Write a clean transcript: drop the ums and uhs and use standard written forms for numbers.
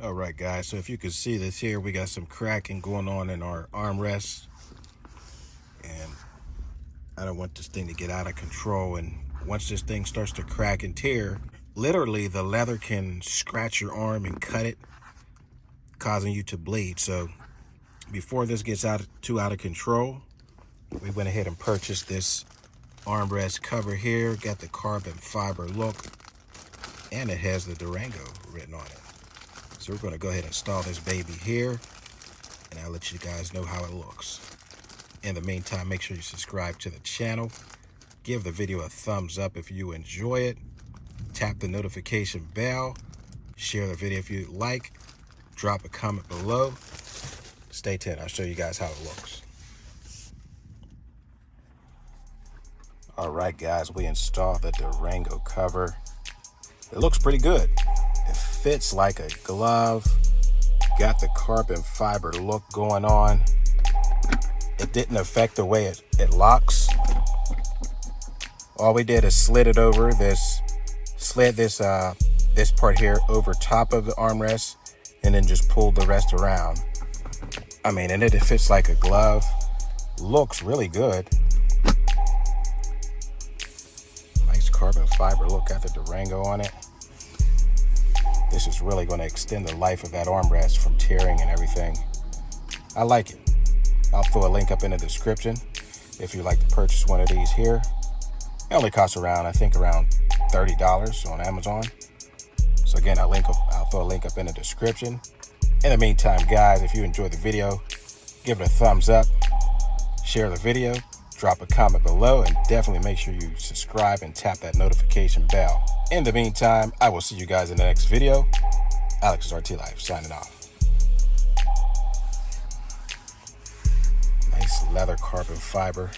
All right, guys, so if you can see this here, we got some cracking going on in our armrests, and I don't want this thing to get out of control. And once this thing starts to crack and tear, literally the leather can scratch your arm and cut it, causing you to bleed. So before this gets too out of control, we went ahead and purchased this armrest cover here. Got the carbon fiber look, and it has the Durango written on it. So we're going to go ahead and install this baby here, and I'll let you guys know how it looks. In the meantime, make sure you subscribe to the channel. Give the video a thumbs up if you enjoy it. Tap the notification bell. Share the video if you like. Drop a comment below. Stay tuned. I'll show you guys how it looks. All right, guys, we installed the Durango cover. It looks pretty good. It fits like a glove. Got the carbon fiber look going on. It didn't affect the way it locks. All we did is slid this part here over top of the armrest, and then just pulled the rest around. I mean, and it fits like a glove. Looks really good. Nice carbon fiber look. Got the Durango on it. This is really going to extend the life of that armrest from tearing and everything. I like it. I'll throw a link up in the description if you'd like to purchase one of these here. It only costs around $30 on Amazon. So again, I'll throw a link up in the description. In the meantime, guys, if you enjoyed the video, give it a thumbs up, share the video, drop a comment below, and definitely make sure you subscribe and tap that notification bell. In the meantime, I will see you guys in the next video. Alexsrtlife signing off. Nice leather carbon fiber.